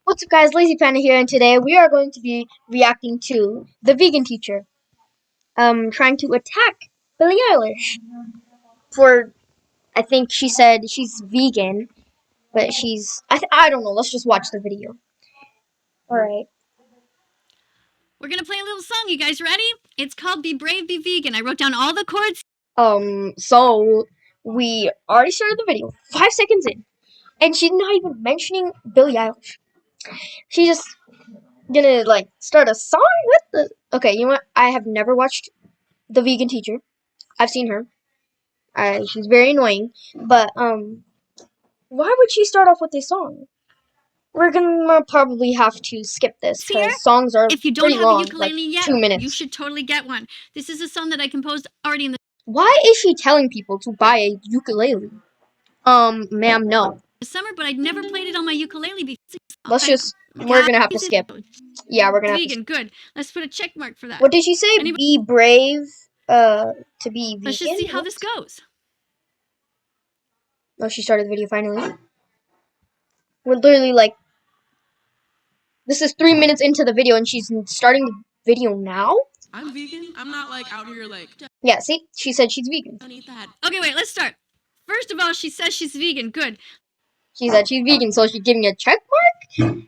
What's up guys, Lazy Panda here, and today we are going to be reacting to the vegan teacher trying to attack Billie Eilish for, I think she said she's vegan, but I don't know, let's just watch the video. Alright. We're gonna play a little song, you guys ready? It's called Be Brave, Be Vegan. I wrote down all the chords. So we already started the video, 5 seconds in, and she's not even mentioning Billie Eilish. She's just gonna, start a song with the... Okay, you know what? I have never watched the vegan teacher. I've seen her. She's very annoying, but why would she start off with this song? We're gonna probably have to skip this because songs are if you don't pretty have long, a ukulele like yet, 2 minutes. you should totally get one. This is a song that I composed already in the... Why is she telling people to buy a ukulele? Ma'am, no. Summer, but I'd never played it on my ukulele before. Let's just, we're gonna have to skip. Yeah, we're gonna have vegan. Good. Let's put a check mark for that. What did she say? Be brave, to be vegan? Let's just see how this goes. Oh, she started the video finally. We're literally this is 3 minutes into the video and she's starting the video now? I'm vegan. I'm not out here Yeah, see? She said she's vegan. Don't eat that. Okay, wait, let's start. First of all, she says she's vegan. Good. She said she's vegan, so she's giving a check mark?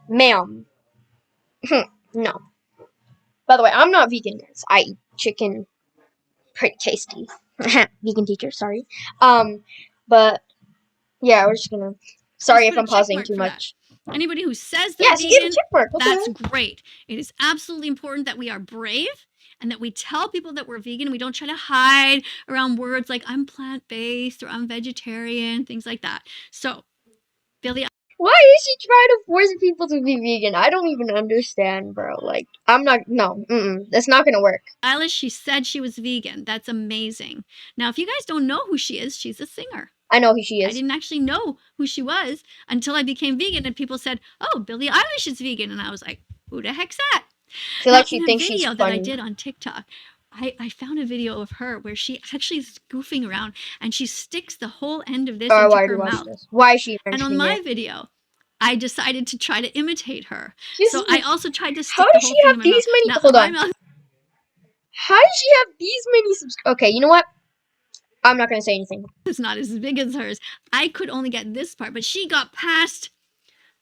Ma'am. No. By the way, I'm not vegan, guys. I eat chicken. Pretty tasty. Vegan teacher, sorry. But, yeah, we're just gonna... Sorry if I'm pausing too much. Anybody who says they're vegan, that's great. It is absolutely important that we are brave and that we tell people that we're vegan. We don't try to hide around words like I'm plant-based or I'm vegetarian, things like that. So, Billie... Why is she trying to force people to be vegan? I don't even understand, bro. I'm not... No. That's not gonna work. Eilish, she said she was vegan. That's amazing. Now, if you guys don't know who she is, she's a singer. I know who she is. I didn't actually know who she was until I became vegan, and people said, "Oh, Billie Eilish is vegan," and I was like, "Who the heck's that?" I feel like she thinks she's funny. In a video that I did on TikTok, I found a video of her where she actually is goofing around and she sticks the whole end of this into her mouth. Why is she? And on my video, I decided to try to imitate her. So I also tried to stick How does she have these many? Hold on. How does she have these many subscribers? Okay, you know what? I'm not going to say anything. It's not as big as hers. I could only get this part, but she got past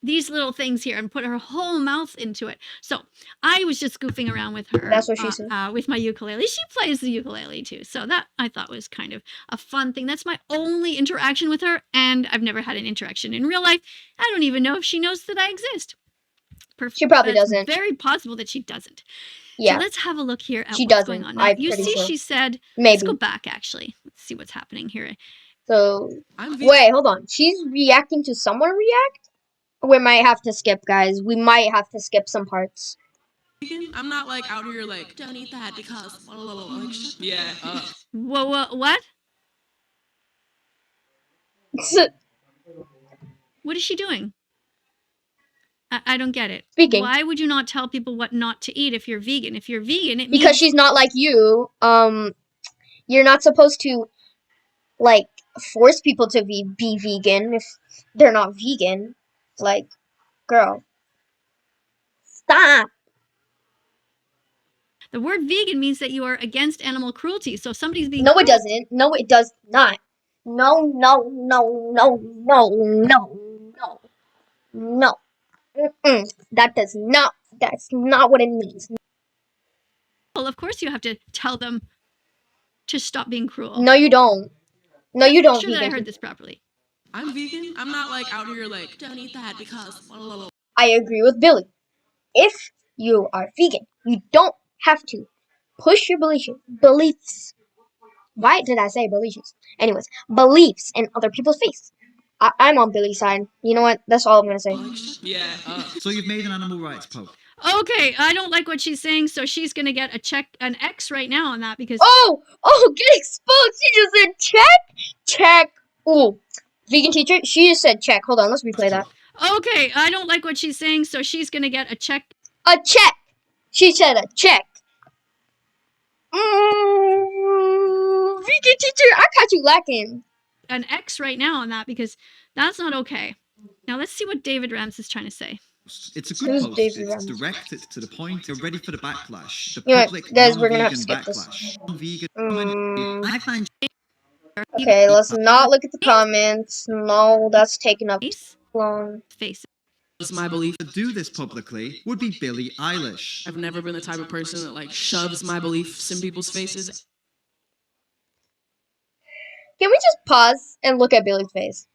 these little things here and put her whole mouth into it. So I was just goofing around with her. That's what she said. With my ukulele. She plays the ukulele too. So that I thought was kind of a fun thing. That's my only interaction with her, and I've never had an interaction in real life. I don't even know if she knows that I exist. She probably doesn't. Very possible that she doesn't. Yeah. So let's have a look here at what's going on. Now, you see, she said, maybe. Let's go back, actually. Let's see what's happening here. So, wait, hold on. She's reacting to someone react? We might have to skip, guys. We might have to skip some parts. I'm not out here don't eat that because yeah. Whoa, what? What is she doing? I don't get it. Speaking. Why would you not tell people what not to eat if you're vegan? If you're vegan, it means... Because she's not like you. You're not supposed to, force people to be vegan if they're not vegan. Girl. Stop. The word vegan means that you are against animal cruelty. So if somebody's being... No, it doesn't. No, it does not. No. That's not what it means. Well, of course you have to tell them to stop being cruel. No, you don't. No, you don't. I'm sure that I heard this properly. I'm vegan. I'm not out here don't eat that because... I agree with Billie. If you are vegan, you don't have to push your beliefs. Why did I say beliefs? Anyways, beliefs in other people's face. I'm on Billie's side. You know what? That's all I'm gonna say. Yeah. So you've made an animal rights post. Okay, I don't like what she's saying, so she's gonna get an X right now on that because... Oh, get exposed! She just said check. Ooh, vegan teacher. She just said check. Hold on, let's replay that. Okay, I don't like what she's saying, so she's gonna get a check. A check. She said a check. Vegan teacher, I caught you lacking. An X right now on that because that's not okay. Now let's see what David Rams is trying to say. It's a good Who's post. David It's Rams? direct. It's to the point. You're ready for the backlash. The You know what, public guys, we're gonna have to non-vegan skip this. backlash. Non-vegan. I find Okay, let's not look at the comments. No, that's taking up too long. Face. It's my belief. to do this publicly would be Billie Eilish. I've never been the type of person that like shoves my beliefs in people's faces. Can we just pause and look at Billie's face?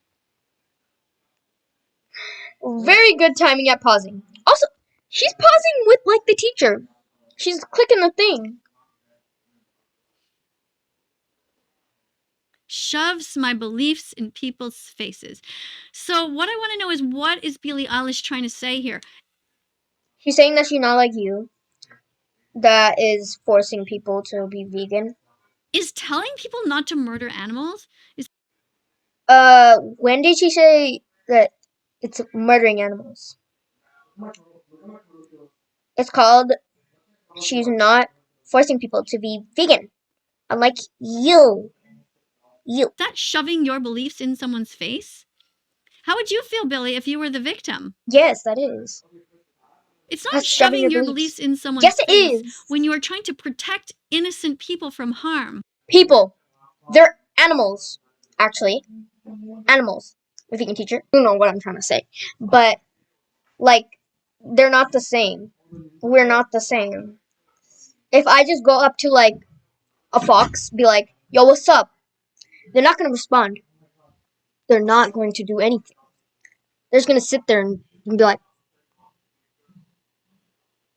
Very good timing at pausing. Also, she's pausing with like the teacher. She's clicking the thing. Shoves my beliefs in people's faces. So what I want to know is, what is Billie Eilish trying to say here? She's saying that she's not like you. That is forcing people to be vegan. Is telling people not to murder animals? When did she say that it's murdering animals? It's called she's not forcing people to be vegan. Unlike you. You. Is that shoving your beliefs in someone's face? How would you feel, Billie, if you were the victim? Yes, that is. It's not That's shoving your beliefs in someone's Yes, it face is. when you are trying to protect innocent people from harm. People. They're animals. Actually. Animals. The vegan teacher. You know what I'm trying to say. But, like, they're not the same. We're not the same. If I just go up to, like, a fox, be like, yo, what's up? They're not going to respond. They're not going to do anything. They're just going to sit there and be like,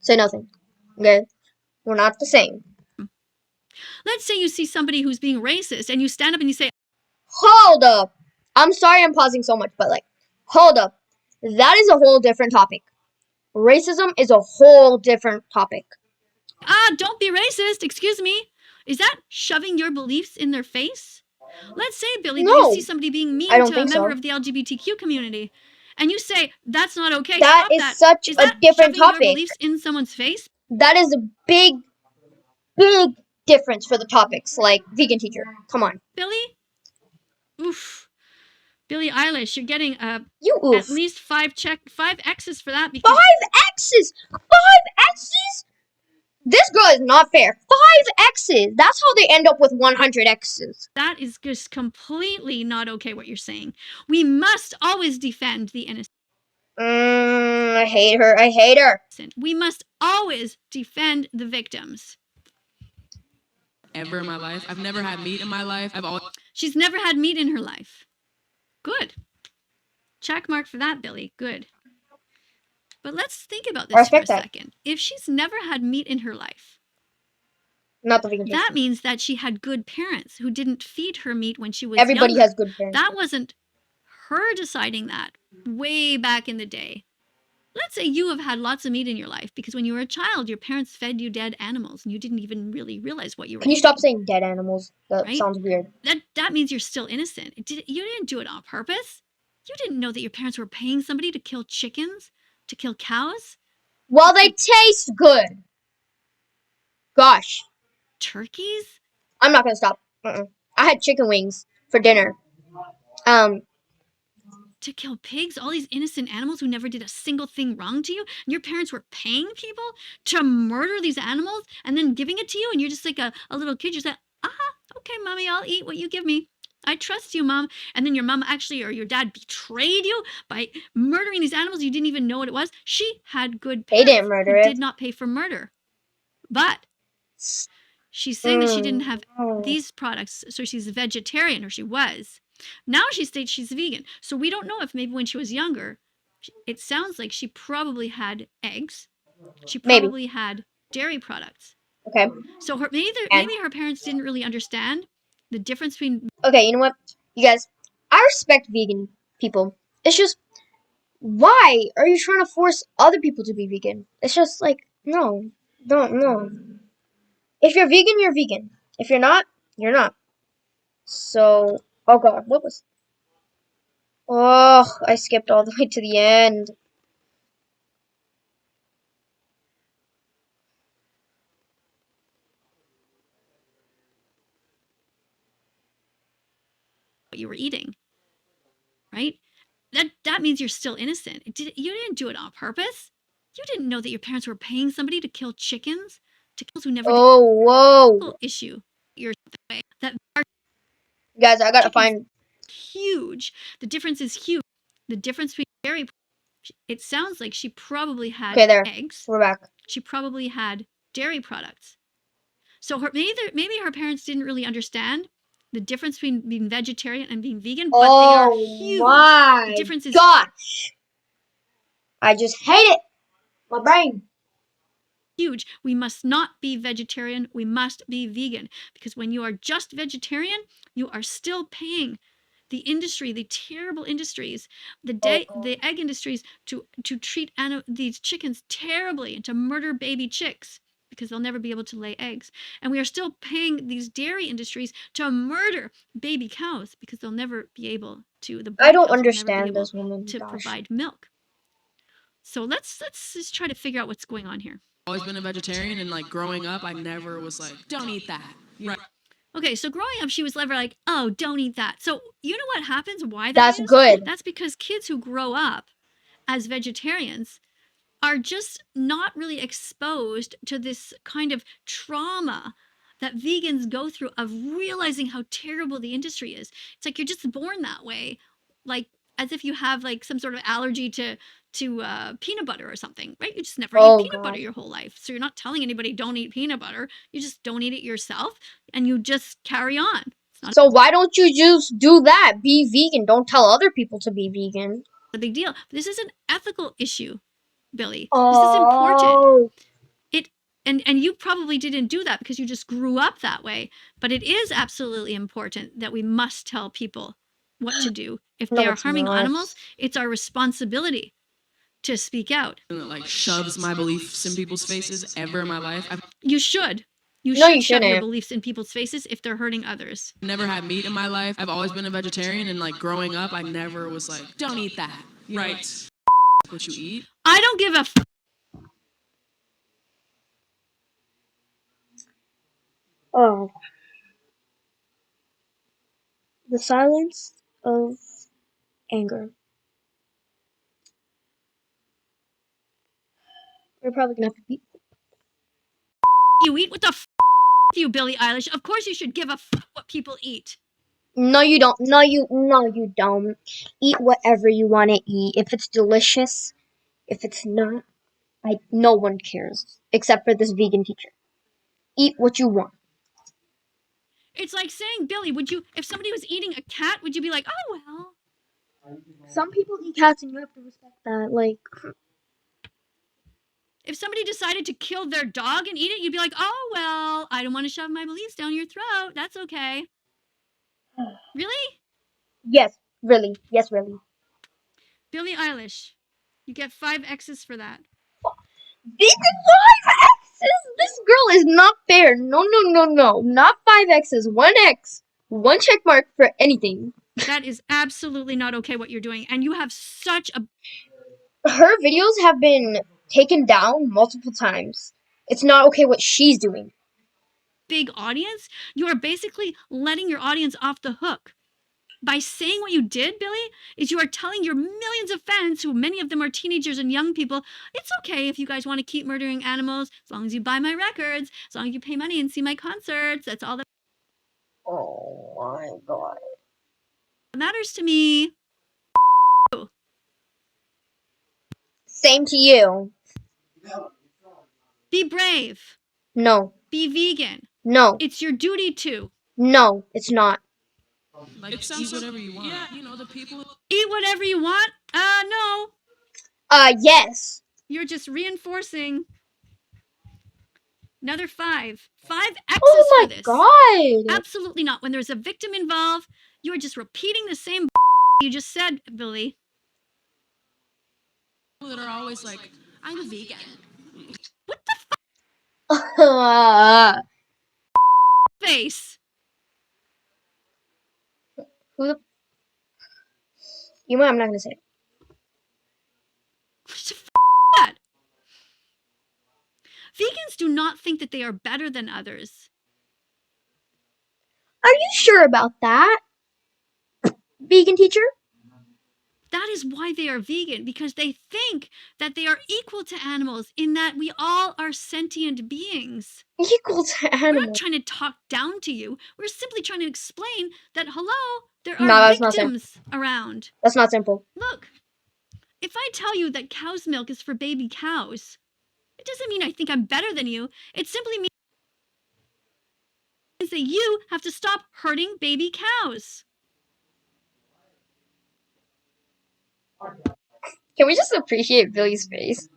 say nothing. Okay? We're not the same. Let's say you see somebody who's being racist and you stand up and you say, Hold up. I'm sorry I'm pausing so much, but, like, hold up. That is a whole different topic. Racism is a whole different topic. don't be racist, excuse me. Is that shoving your beliefs in their face? Let's say, Billie, that No. you see somebody being mean I don't to a think member so. of the LGBTQ community, and you say, that's not okay, That stop is that. such Is a that different shoving your topic. beliefs in someone's face? That is a big, big difference for the topics, like vegan teacher. Come on. Billie? Oof. Billie Eilish, you're getting You at oof. least 5 X's for that, because 5 X's! 5 X's? This girl is not fair. 5 X's! That's how they end up with 100 X's. that is just completely not okay what you're saying. We must always defend the innocent. I hate her. I hate her. We must always defend the victims. Ever in my life. I've never had meat in my life. She's never had meat in her life. Good. Check mark for that, Billie. Good. But let's think about I this for a respect that. second. If she's never had meat in her life, Not the vegan teacher. that means that she had good parents who didn't feed her meat when she was Everybody younger. has good parents. That wasn't her deciding that way back in the day. Let's say you have had lots of meat in your life because when you were a child, your parents fed you dead animals and you didn't even really realize what you were Can you eating. stop saying dead animals? That Right? sounds weird. That means you're still innocent. You didn't do it on purpose. You didn't know that your parents were paying somebody to kill chickens, to kill cows, Well, they taste good. Gosh. turkeys. I'm not gonna stop. I had chicken wings for dinner. To kill pigs, all these innocent animals who never did a single thing wrong to you, and your parents were paying people to murder these animals and then giving it to you, and you're just like a little kid. You're like, okay, mommy, I'll eat what you give me. I trust you, mom. And then your mom actually, or your dad, betrayed you by murdering these animals. You didn't even know what it was. She had good They parents didn't murder who it. did not pay for murder. But she's saying that she didn't have these products, so she's a vegetarian, or she was. Now she states she's vegan. So we don't know if maybe when she was younger, it sounds like she probably had eggs. She probably had dairy products. Okay. So maybe her parents didn't really understand the difference between. Okay, you know what? You guys, I respect vegan people. It's just, why are you trying to force other people to be vegan? It's just like, no. If you're vegan, you're vegan. If you're not, you're not. So, oh god, what was... Oh, I skipped all the way to the end. What you were eating, right? that means you're still innocent. You didn't do it on purpose. You didn't know that your parents were paying somebody to kill chickens, to kill who never did. Oh, whoa. Issue. That Guys, I gotta chickens find. huge. The difference is huge. The difference between dairy. It sounds like she probably had Okay, there. eggs. We're back. She probably had dairy products. So maybe her parents didn't really understand the difference between being vegetarian and being vegan, but they are huge. My The difference is gosh. I just hate it. My brain. huge. We must not be vegetarian. We must be vegan. Because when you are just vegetarian, you are still paying the industry, the terrible industries, the egg industries to treat these chickens terribly and to murder baby chicks because they'll never be able to lay eggs. And we are still paying these dairy industries to murder baby cows because they'll never be able to. I don't understand this woman. To Gosh. provide milk. So let's just try to figure out what's going on here. Always been a vegetarian, and like growing up, I never was like, don't eat that. Right. Okay, so growing up, she was never like, oh, don't eat that. So you know what happens? Why That's is? good. That's because kids who grow up as vegetarians are just not really exposed to this kind of trauma that vegans go through of realizing how terrible the industry is. It's like you're just born that way, like as if you have like some sort of allergy to peanut butter or something, right? You just never eat peanut butter your whole life. So you're not telling anybody don't eat peanut butter. You just don't eat it yourself and you just carry on. So why don't you just do that? Be vegan. Don't tell other people to be vegan. A big deal. This is an ethical issue, Billie. Oh. This is important. And you probably didn't do that because you just grew up that way. But it is absolutely important that we must tell people what to do. If they are harming animals, it's our responsibility to speak out. And it like shoves my beliefs in people's faces ever in my life. You should. You No, should you shove your shouldn't. beliefs in people's faces if they're hurting others. Never had meat in my life. I've always been a vegetarian, and like growing up, I never was like, don't eat that. Right. What you eat. I don't give a Oh. The silence of anger. We're probably gonna have to beat. You eat? What the you, Billie Eilish? Of course you should give a what people eat. No, you don't. No, you don't. Eat whatever you want to eat. If it's delicious, if it's not, no one cares except for this vegan teacher. Eat what you want. It's like saying, Billie, would you, if somebody was eating a cat, would you be like, oh well? Some people eat cats, and you have to respect that. Like, if somebody decided to kill their dog and eat it, you'd be like, oh well, I don't want to shove my beliefs down your throat. That's okay. Really? yes, really. Yes, really. Billie Eilish, you get 5 X's for that. These are 5 X's. This girl is not fair. No. Not 5 X's. 1 X. 1 check mark for anything. That is absolutely not okay what you're doing. And you have such a... Her videos have been taken down multiple times. It's not okay what she's doing. Big audience. You are basically letting your audience off the hook. By saying what you did, Billie, is you are telling your millions of fans, who many of them are teenagers and young people, it's okay if you guys want to keep murdering animals, as long as you buy my records, as long as you pay money and see my concerts. That's all that Oh my god. matters to me. Same to you. Be brave. No. Be vegan. No. It's your duty to. No, it's not. Like, eat whatever you want. Yeah, you know, the people. Eat whatever you want? No. Yes. You're just reinforcing. Another 5. 5 X's Oh for my this. god. Absolutely not. When there's a victim involved, you are just repeating the same you just said, Billie. That are always like, I'm a vegan. What the face? Who the... You know what? I'm not gonna say it. What the that? Vegans do not think that they are better than others. Are you sure about that? Vegan teacher? That is why they are vegan, because they think that they are equal to animals in that we all are sentient beings. Equal to We're not animals. trying to talk down to you. We're simply trying to explain that, hello, there No, are that's not simple. victims around. That's not simple. Look, if I tell you that cow's milk is for baby cows, it doesn't mean I think I'm better than you. It simply means that you have to stop hurting baby cows. Can we just appreciate Billie's face?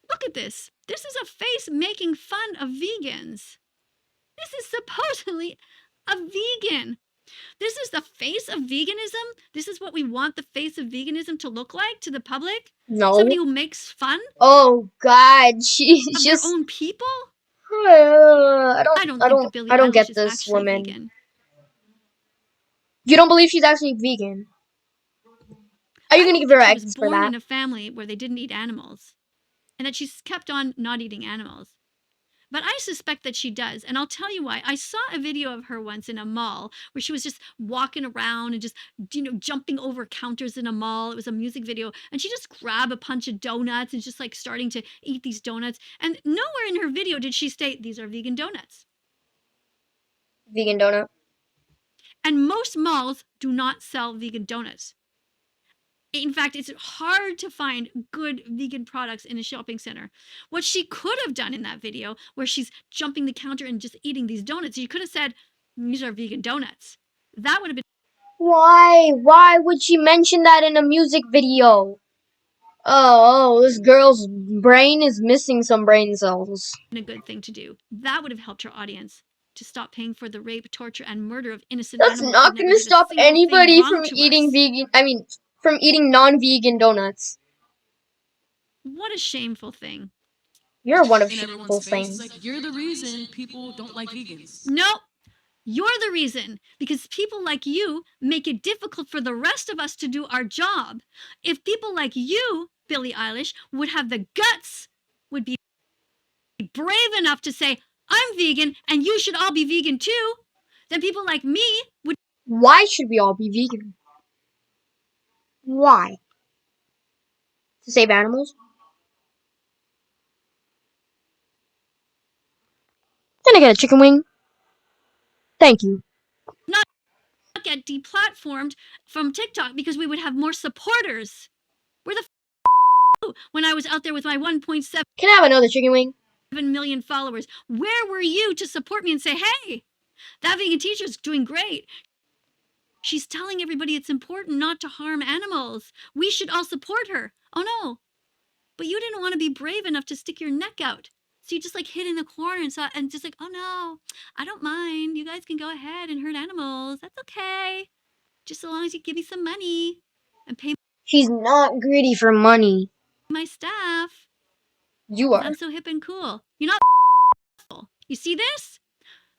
Look at this. This is a face making fun of vegans. This is supposedly a vegan. This is the face of veganism? This is what we want the face of veganism to look like to the public? No. Somebody who makes fun Oh God, she's of just. their own people? I I don't don't. think that Billie I don't Eilish get is this actually woman. vegan. You don't believe she's actually vegan? Are you I gonna think give her that she was X for born that? in a family where they didn't eat animals, and that she's kept on not eating animals. But I suspect that she does, and I'll tell you why. I saw a video of her once in a mall where she was just walking around and just, jumping over counters in a mall. It was a music video, and she just grabbed a bunch of donuts and just like starting to eat these donuts. And nowhere in her video did she state these are vegan donuts. Vegan donut. And most malls do not sell vegan donuts. In fact, it's hard to find good vegan products in a shopping center. What she could have done in that video, where she's jumping the counter and just eating these donuts, she could have said, these are vegan donuts. That would have been Why? Why would she mention that in a music video? Oh, this girl's brain is missing some brain cells. a good thing to do. That would have helped her audience to stop paying for the rape, torture, and murder of innocent That's animals. not gonna stop anybody from eating vegan. From eating non-vegan donuts. What a shameful thing. You're one of In shameful everyone's face, things. it's like, you're the reason people don't like vegans. Nope. You're the reason, because people like you make it difficult for the rest of us to do our job. If people like you, Billie Eilish, would have the guts, would be brave enough to say, I'm vegan and you should all be vegan too, then people like me would. Why should we all be vegan? Why? To save animals? Can I get a chicken wing? Thank you. Not get deplatformed from TikTok because we would have more supporters. Where the when I was out there with my 1.7 Can I have another chicken wing? million followers? Where were you to support me and say, hey, that vegan teacher's doing great? She's telling everybody it's important not to harm animals. We should all support her. Oh no. But you didn't want to be brave enough to stick your neck out. So you just like hid in the corner and just like, oh no, I don't mind. You guys can go ahead and hurt animals. That's okay. Just so long as you give me some money and pay She's not greedy for money. my staff. You 'Cause are. I'm so hip and cool. You're not. You see this?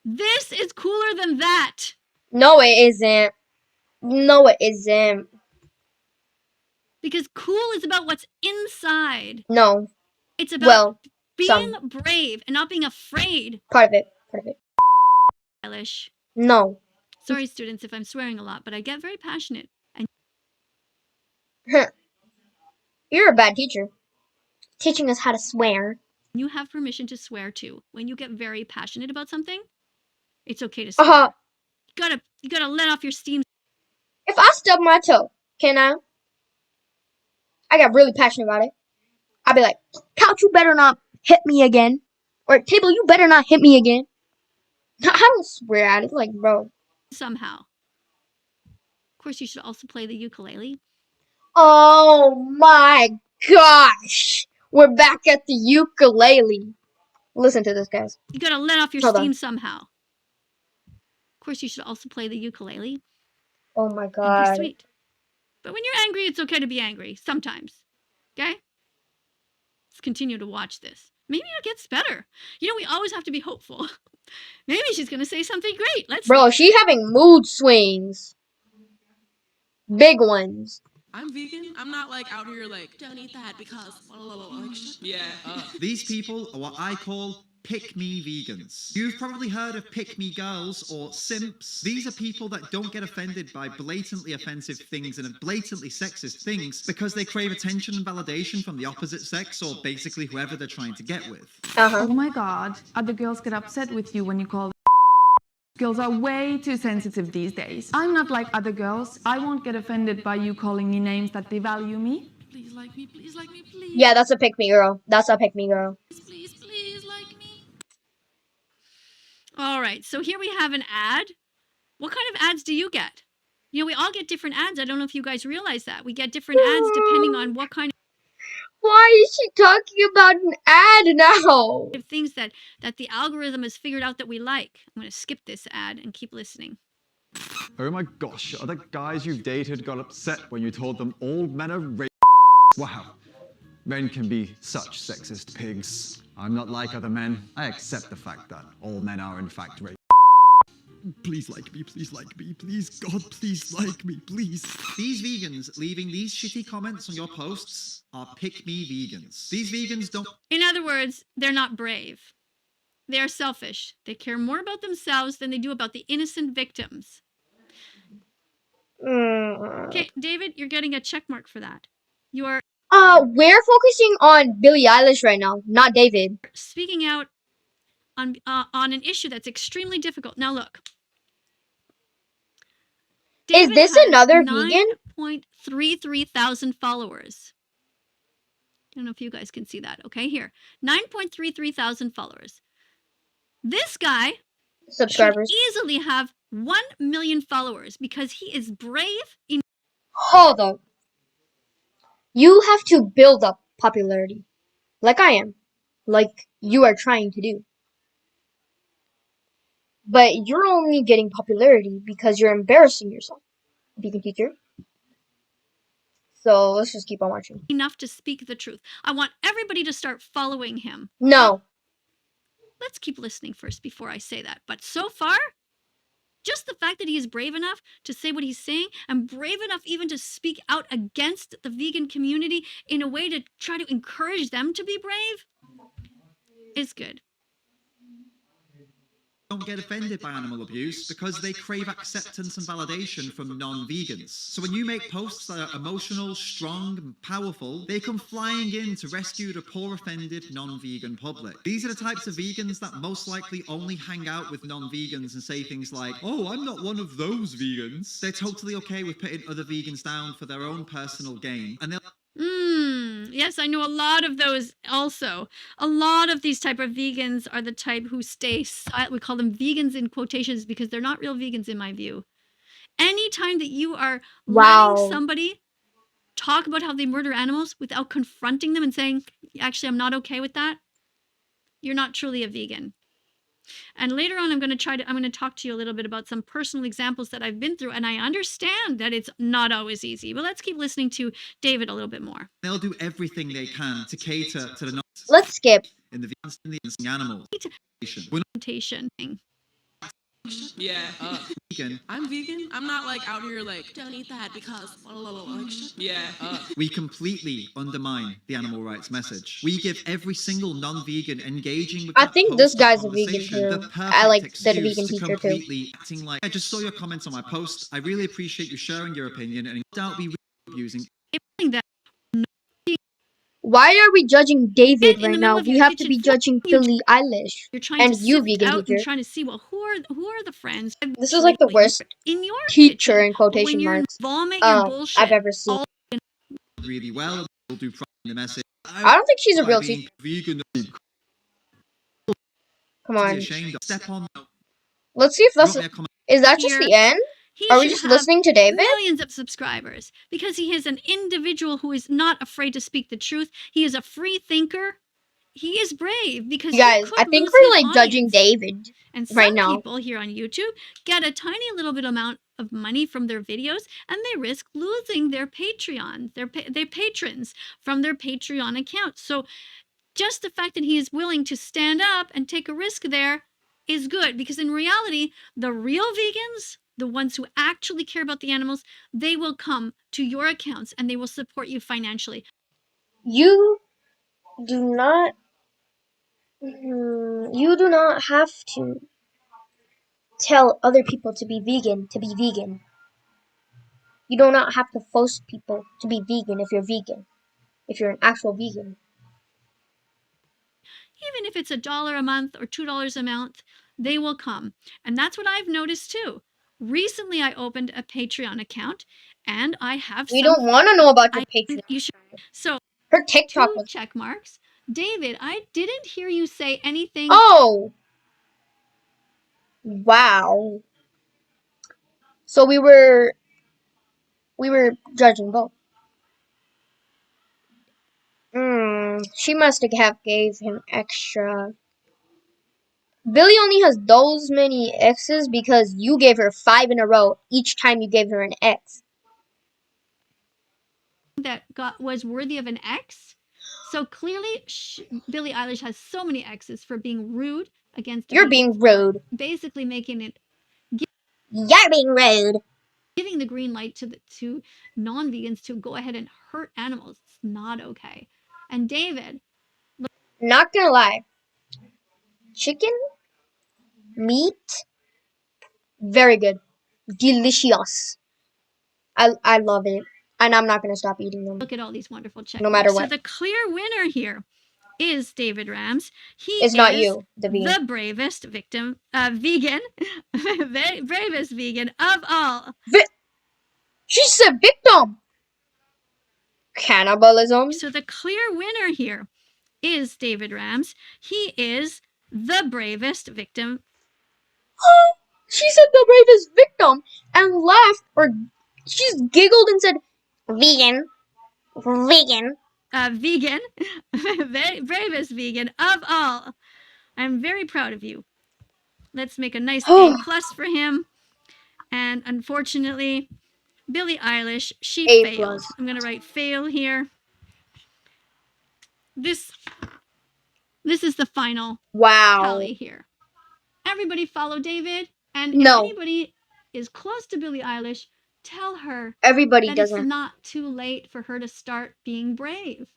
This is cooler than that. No, it isn't. No, it isn't. Because cool is about what's inside. No. It's about Well, being brave and not being afraid. part of it. Part of it. Eilish. No. Sorry, students, if I'm swearing a lot, but I get very passionate. And You're a bad teacher. Teaching us how to swear. you have permission to swear too. When you get very passionate about something, it's okay to swear. You gotta let off your steam. If I stub my toe, can I? I got really passionate about it. I'd be like, couch, you better not hit me again. Or table, you better not hit me again. I don't swear at it. Like, bro. Somehow. Of course, you should also play the ukulele. Oh my gosh. We're back at the ukulele. Listen to this, guys. You gotta let off your Hold steam on. somehow. Of course, you should also play the ukulele. Oh my And god. be sweet. But when you're angry, it's okay to be angry. Sometimes. Okay? Let's continue to watch this. Maybe it gets better. We always have to be hopeful. Maybe she's gonna say something great. Let's see. Bro, she having mood swings. Big ones. I'm vegan. I'm not like out here like, don't eat that because blah, blah, blah. Like, yeah. These people are what I call pick-me vegans. You've probably heard of pick-me girls or simps. These are people that don't get offended by blatantly offensive things and blatantly sexist things because they crave attention and validation from the opposite sex or basically whoever they're trying to get with. Uh-huh. Oh my god, other girls get upset with you when you call them. Girls are way too sensitive these days. I'm not like other girls. I won't get offended by you calling me names that devalue me. Please like me, please like me, please. Yeah, that's a pick me girl. That's a pick me girl. Please, please like me. All right, so here we have an ad. What kind of ads do you get? You know, we all get different ads. I don't know if you guys realize that. We get different ads depending on what kind Why is she talking about an ad now? of things that the algorithm has figured out that we like. I'm going to skip this ad and keep listening. Oh my gosh, other guys you've dated got upset when you told them all men are rapists. Wow, men can be such sexist pigs. I'm not like other men. I accept the fact that all men are in fact rapists. Please like me, please like me, please, God, please like me, please. These vegans leaving these shitty comments on your posts are pick-me vegans. These vegans don't... In other words, they're not brave. They are selfish. They care more about themselves than they do about the innocent victims. Okay, David, you're getting a check mark for that. You are We're focusing on Billie Eilish right now, not David. speaking out on an issue that's extremely difficult. Now look. Is this another vegan? 9.33 thousand followers. I don't know if you guys can see that. Okay, here. 9.33 thousand followers. This guy Subscribers. should easily have 1 million followers because he is brave enough. Hold on. You have to build up popularity. Like I am. Like you are trying to do. But you're only getting popularity because you're embarrassing yourself, vegan teacher. So let's just keep on watching. enough to speak the truth. I want everybody to start following him. No. Let's keep listening first before I say that. But so far, just the fact that he is brave enough to say what he's saying and brave enough even to speak out against the vegan community in a way to try to encourage them to be brave is good. Don't get offended by animal abuse because they crave acceptance and validation from non-vegans. So when you make posts that are emotional, strong, and powerful, they come flying in to rescue the poor offended non-vegan public. These are the types of vegans that most likely only hang out with non-vegans and say things like, oh, I'm not one of those vegans. They're totally okay with putting other vegans down for their own personal gain. And they'll Yes, I know a lot of those also. A lot of these type of vegans are the type who stay silent. We call them vegans in quotations because they're not real vegans in my view. Anytime that you are letting somebody talk about how they murder animals without confronting them and saying, actually, I'm not okay with that, you're not truly a vegan. And later on, I'm going to talk to you a little bit about some personal examples that I've been through, and I understand that it's not always easy. But let's keep listening to David a little bit more. they'll do everything they can to cater to the Let's skip. in the vegans and the animals. We're not Presentation thing. Yeah. vegan. I'm vegan. I'm not like out here like, don't eat that because yeah. We completely undermine the animal rights message. We give every single non-vegan engaging with I that think this post or guy's a vegan conversation too. the perfect I like that excuse vegan to teacher too. completely acting like, I just saw your comments on my post. I really appreciate you sharing your opinion and no doubt be using That Why are we judging David in the right middle now? of We your have to kitchen be floor, judging Billie Eilish. you're trying And to you, sift vegan out teacher. and trying to see, well, who are the friends? This is like the worst in your teacher kitchen. in But when quotation you're marks involving your bullshit, I've ever seen. all really well and will do the message. I don't think she's a By real being teacher. vegan, Come to be on. ashamed of. Step on. Let's see if that's. Drop me a comment. Is that just here, the end? he Are we should just have listening to David? millions of subscribers because he is an individual who is not afraid to speak the truth. He is a free thinker. He is brave because You guys, he could I think lose we're his like judging audience. David And some right now. people here on YouTube get a tiny little bit amount of money from their videos, and they risk losing their Patreon, their patrons from their Patreon account. So just the fact that he is willing to stand up and take a risk there is good, because in reality, the real vegans, the ones who actually care about the animals, they will come to your accounts and they will support you financially. You do not You do not have to tell other people to be vegan to be vegan. You do not have to force people to be vegan if you're vegan. If you're an actual vegan. Even if it's $1 a month or $2 a month, they will come. And that's what I've noticed too. Recently, I opened a Patreon account, and I have We some. don't want to know about your Patreon. You should. So Her TikTok 2 was. check marks. David, I didn't hear you say anything. Oh! Wow. So we were judging both. She must have gave him extra. Billie only has those many X's because you gave her 5 in a row each time you gave her an X. That was worthy of an X. So clearly, Billie Eilish has so many X's for being rude against. You're being rude. Basically making it. You're being rude. Giving the green light to non-vegans to go ahead and hurt animals. It's not okay. And David. Not gonna lie. Chicken, meat, very good, delicious. I love it, and I'm not gonna stop eating them. Look at all these wonderful check no matter marks. what. So the clear winner here is David Rams. He It's is not you, the bravest vegan, bravest vegan of all. She said victim. Cannibalism. So the clear winner here is David Rams. He is the bravest victim. She said the bravest victim and laughed, or she's giggled and said, vegan, vegan. Vegan, bravest vegan of all. I'm very proud of you. Let's make a nice A+ for him. And unfortunately, Billie Eilish, she A+. failed. I'm going to write fail here. This is the final tally here. Everybody follow David, and if anybody is close to Billie Eilish, tell her Everybody that doesn't. It's not too late for her to start being brave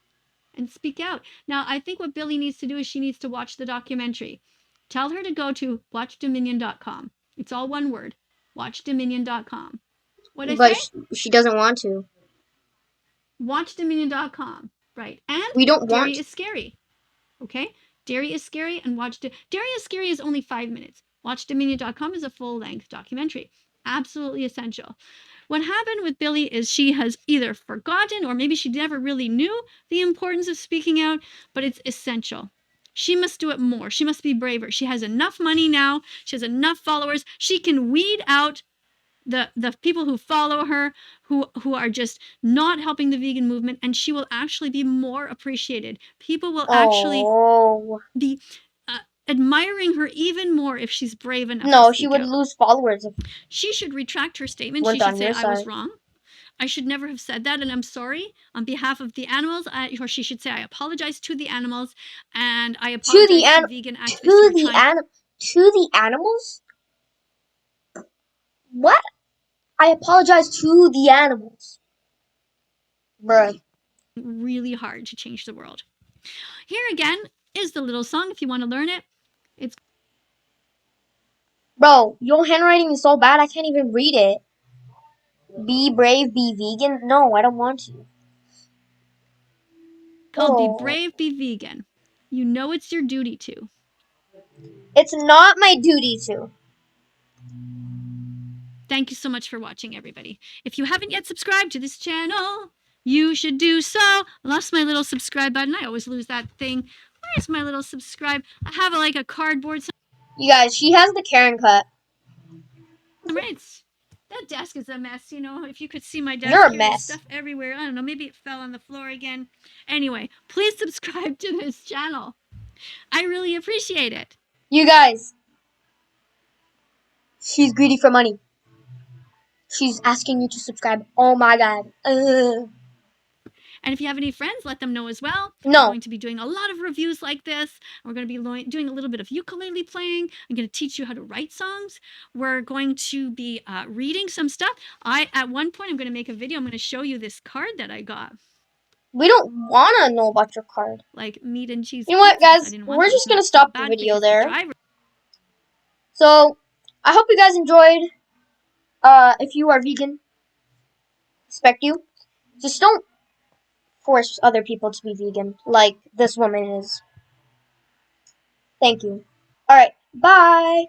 and speak out. Now, I think what Billie needs to do is she needs to watch the documentary. Tell her to go to watchdominion.com. It's all one word. Watchdominion.com. What did I say? But she doesn't want to. Watchdominion.com. Right. And we don't Dairy want. is scary. Okay? Dairy is scary, and Dairy is scary is only 5 minutes. Watchdominion.com is a full-length documentary. Absolutely essential. What happened with Billie is she has either forgotten or maybe she never really knew the importance of speaking out, but it's essential. She must do it more. She must be braver. She has enough money now. She has enough followers. She can weed out the people who follow her, who are just not helping the vegan movement, and she will actually be more appreciated. People will actually be admiring her even more if she's brave enough. No, she would lose followers. She should retract her statement. She should say, I was wrong. I should never have said that, and I'm sorry on behalf of the animals. Or she should say, I apologize to the animals, and I apologize to vegan activists. To the animals? What? I apologize to the animals. Bruh. Really hard to change the world. Here again is the little song if you want to learn it. It's Bro, your handwriting is so bad I can't even read it. Be brave, be vegan? No, I don't want to. Called Be Brave, Be Vegan. You know it's your duty to. It's not my duty to. Thank you so much for watching, everybody. If you haven't yet subscribed to this channel, you should do so. I lost my little subscribe button. I always lose that thing. Where's my little subscribe? I have like a cardboard. You guys, she has the Karen cut. That desk is a mess, you know. If you could see my desk, you're a mess. Stuff everywhere. I don't know. Maybe it fell on the floor again. Anyway, please subscribe to this channel. I really appreciate it. You guys, she's greedy for money. She's asking you to subscribe. Oh my god. And if you have any friends, let them know as well. No. We're going to be doing a lot of reviews like this. We're going to be doing a little bit of ukulele playing. I'm going to teach you how to write songs. We're going to be reading some stuff. At one point, I'm going to make a video. I'm going to show you this card that I got. We don't want to know about your card. Like meat and cheese. You know what, pizzas. I guys? didn't want We're those. just going to Not stop the bad video because there. the driver. So, I hope you guys enjoyed. If you are vegan, respect you. Just don't force other people to be vegan like this woman is. Thank you. Alright, bye!